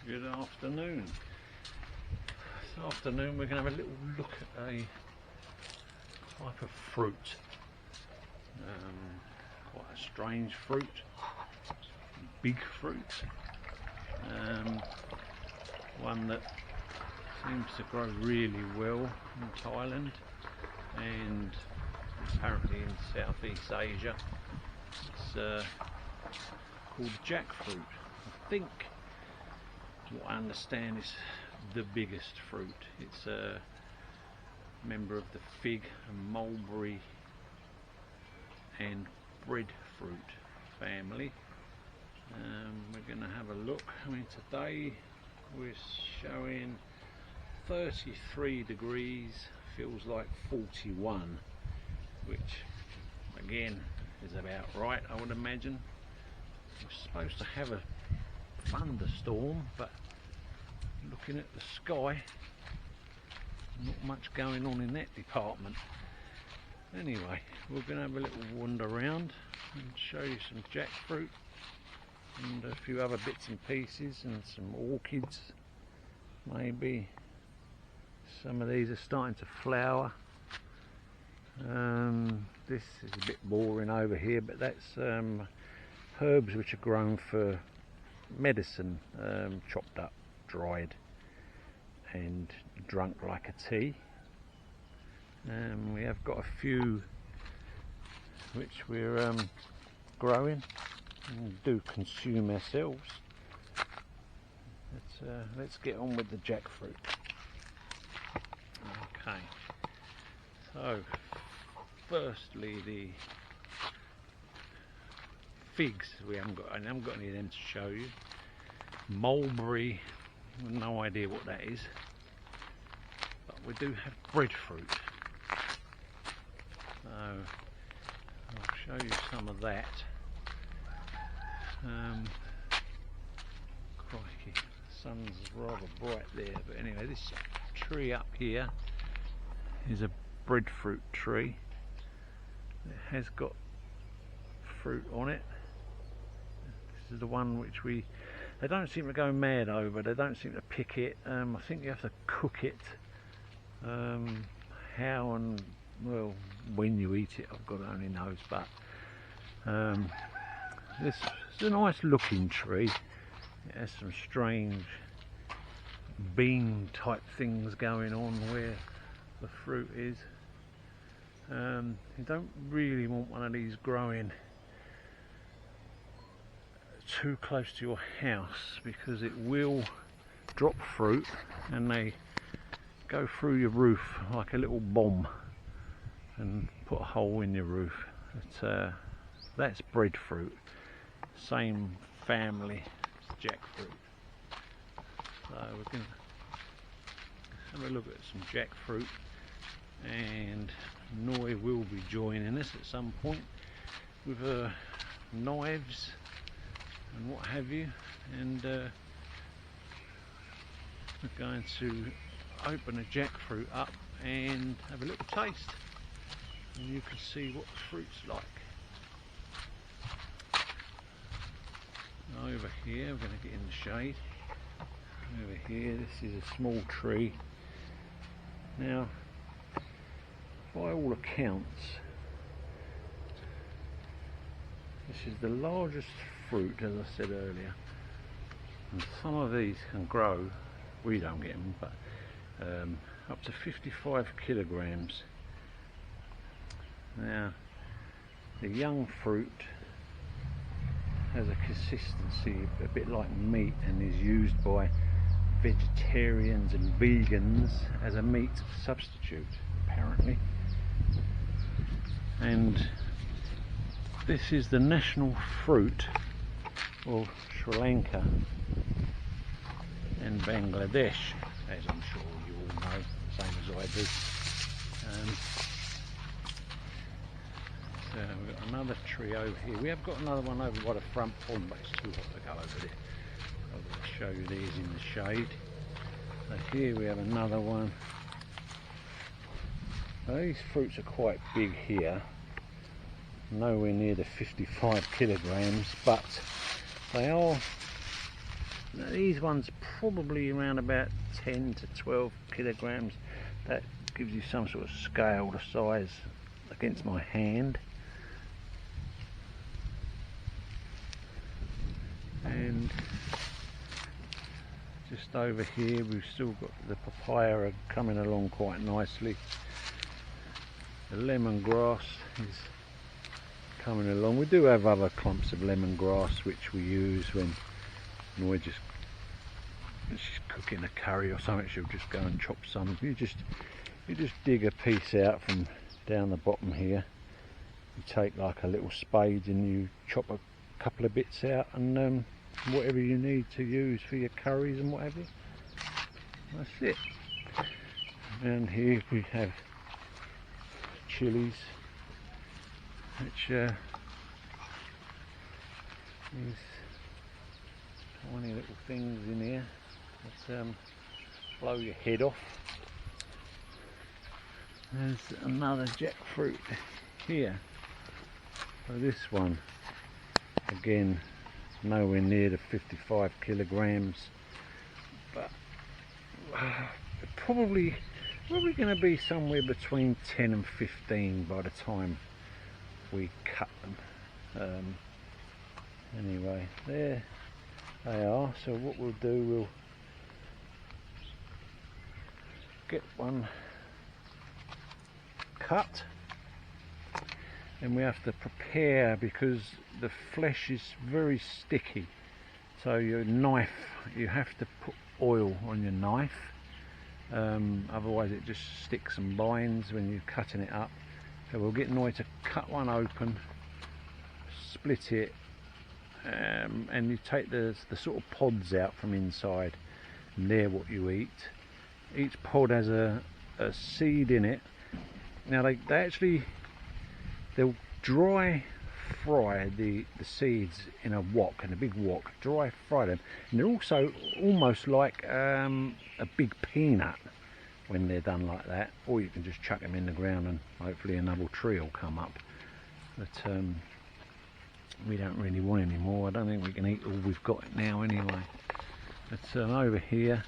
Good afternoon. This afternoon we're going to have a little look at a type of fruit. Quite a strange fruit, big fruit, one that seems to grow really well in Thailand and apparently in Southeast Asia. It's called jackfruit. I think, what I understand, is the biggest fruit. It's a member of the fig and mulberry and breadfruit family. We're going to have a look. I mean, today we're showing 33 degrees, feels like 41, which again is about right, I would imagine. We're supposed to have a thunderstorm, but looking at the sky, not much going on in that department. Anyway, we're going to have a little wander around and show you some jackfruit and a few other bits and pieces and some orchids. Maybe some of these are starting to flower. This is a bit boring over here, but that's herbs which are grown for medicine, chopped up, dried and drunk like a tea. We have got a few which we're growing and do consume ourselves. Let's get on with the jackfruit. Okay, so firstly the figs. I haven't got any of them to show you. Mulberry, no idea what that is, but we do have breadfruit. So I'll show you some of that. Crikey, the sun's rather bright there, but anyway, this tree up here is a breadfruit tree. It has got fruit on it. This is the one which they don't seem to go mad over, they don't seem to pick it. I think you have to cook it. How and, well, when you eat it, God only knows, but this is a nice looking tree. It has some strange bean type things going on where the fruit is. You don't really want one of these growing too close to your house, because it will drop fruit and they go through your roof like a little bomb and put a hole in your roof. That's breadfruit, same family as jackfruit. So we're going to have a look at some jackfruit, and Noi will be joining us at some point with knives and what have you, and we're going to open a jackfruit up and have a little taste, and you can see what the fruit's like. Over here, we're going to get in the shade. Over here, this is a small tree. Now, by all accounts, this is the largest fruit, as I said earlier, and some of these can grow, we don't get them, but up to 55 kilograms. Now, the young fruit has a consistency a bit like meat and is used by vegetarians and vegans as a meat substitute, apparently. And this is the national fruit of Sri Lanka and Bangladesh, as I'm sure you all know, same as I do. So we've got another tree over here. We have got another one over by the front pond, but it's too hot to go over there. I'll show you these in the shade. So here we have another one. Now these fruits are quite big here, nowhere near the 55 kilograms, but they are these ones probably around about 10 to 12 kilograms. That gives you some sort of scale, the size against my hand. And just over here we've still got the papaya coming along quite nicely. The lemongrass is coming along. We do have other clumps of lemongrass which we use when we're just cooking a curry or something. She'll just go and chop some. You just dig a piece out from down the bottom here. You take like a little spade and you chop a couple of bits out, and whatever you need to use for your curries and whatever. That's it. And here we have chilies, which these tiny little things in here that blow your head off. There's another jackfruit here. So this one, again, nowhere near the 55 kilograms, but probably going to be somewhere between 10 and 15 by the time we cut them. Anyway, there they are. So what we'll do, we'll get one cut, and we have to prepare because the flesh is very sticky, so your knife, you have to put oil on your knife, otherwise it just sticks and binds when you're cutting it up. So we'll get Noy to cut one open, split it, and you take the sort of pods out from inside, and they're what you eat. Each pod has a seed in it. Now they'll dry fry the seeds in a wok, in a big wok, dry fry them, and they're also almost like a big peanut when they're done like that. Or you can just chuck them in the ground and hopefully another tree will come up. But we don't really want any more. I don't think we can eat all we've got now anyway. But over here,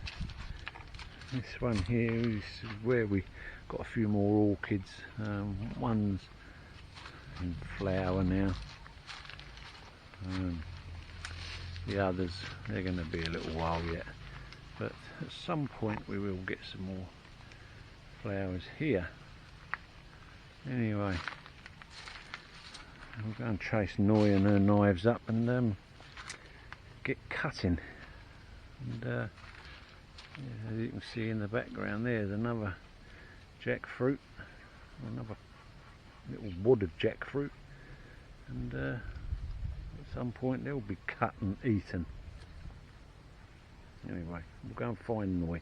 this one here is where we got a few more orchids. One's in flower now. The others, they're going to be a little while yet, but at some point we will get some more flowers here. Anyway, we'll go and chase Noy and her knives up and get cutting. And yeah, as you can see in the background, there's another jackfruit, another little wood of jackfruit, and at some point they'll be cut and eaten. Anyway, we'll go and find Noy.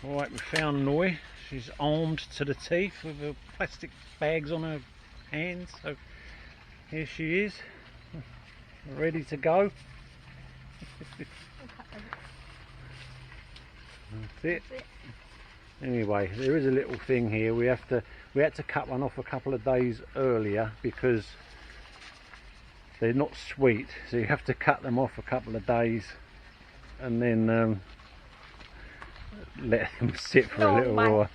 Alright, we found Noy. She's armed to the teeth with her plastic bags on her hands, so here she is, ready to go. That's it. Anyway, there is a little thing here. We had to cut one off a couple of days earlier because they're not sweet, so you have to cut them off a couple of days and then let them sit for a little while.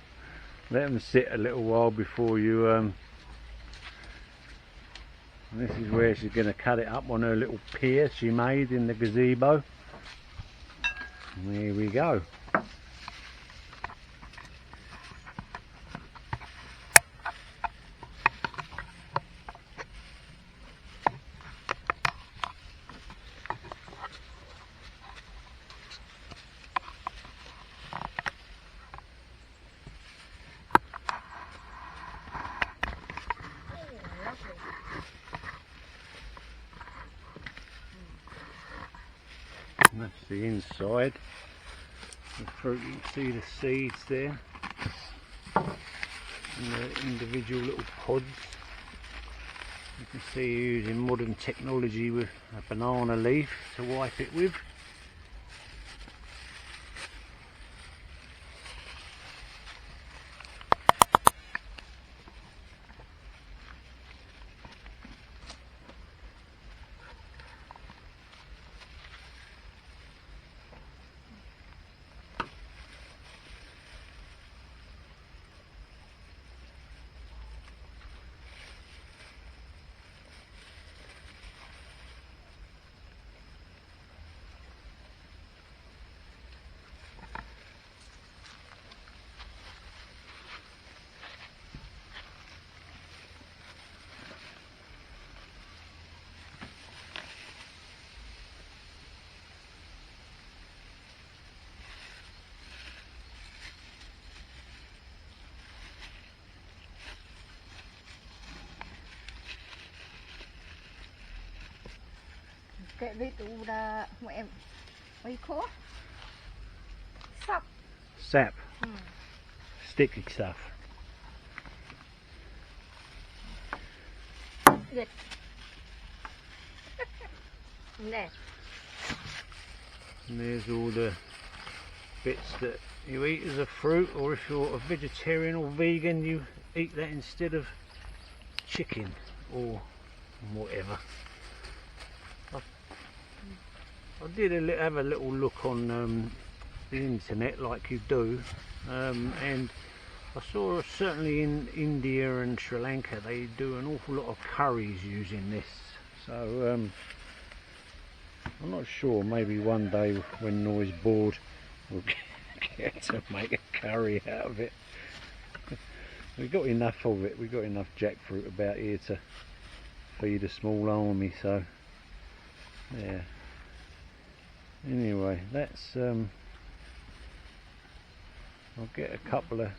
Let them sit a little while before you and this is where she's going to cut it up on her little pier she made in the gazebo. And here we go. And that's the inside. The fruit, you can see the seeds there and the individual little pods. You can see you're using modern technology with a banana leaf to wipe it with. Get rid of the what you call? Sap. Sap. Sticky stuff. Yes. Nè. And there's all the bits that you eat as a fruit, or if you're a vegetarian or vegan, you eat that instead of chicken or whatever. I did have a little look on the internet like you do, and I saw certainly in India and Sri Lanka they do an awful lot of curries using this, so I'm not sure, maybe one day when Noy's bored we'll get to make a curry out of it. We've got enough of it, we've got enough jackfruit about here to feed a small army, so yeah. Anyway, that's I'll get a couple of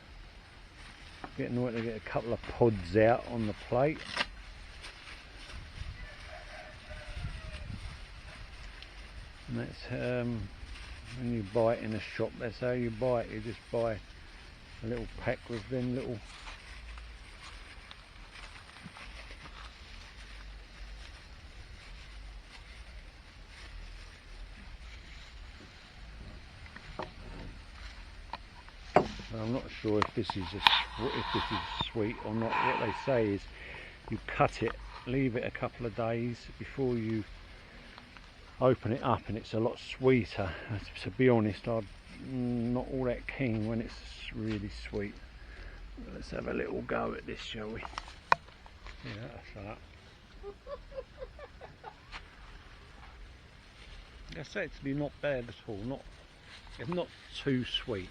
get a couple of pods out on the plate. And that's when you buy it in a shop, that's how you buy it. You just buy a little pack with them little I'm not sure if this is sweet or not. What they say is you cut it, leave it a couple of days before you open it up, and it's a lot sweeter. To be honest, I'm not all that keen when it's really sweet. Let's have a little go at this, shall we? Yeah, that's that. That's actually not bad at all. It's not too sweet.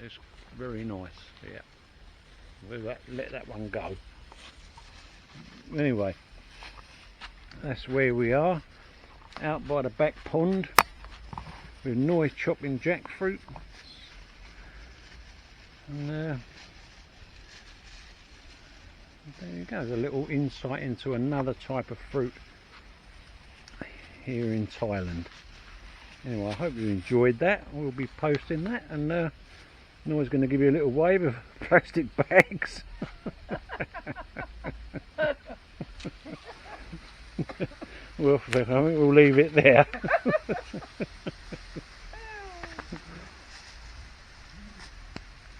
It's very nice. Yeah, we'll let that one go. Anyway, that's where we are, out by the back pond with Noy chopping jackfruit, and there you go, a little insight into another type of fruit here in Thailand. Anyway, I hope you enjoyed that. We'll be posting that, and Noy's going to give you a little wave of plastic bags. Well, I think we'll leave it there.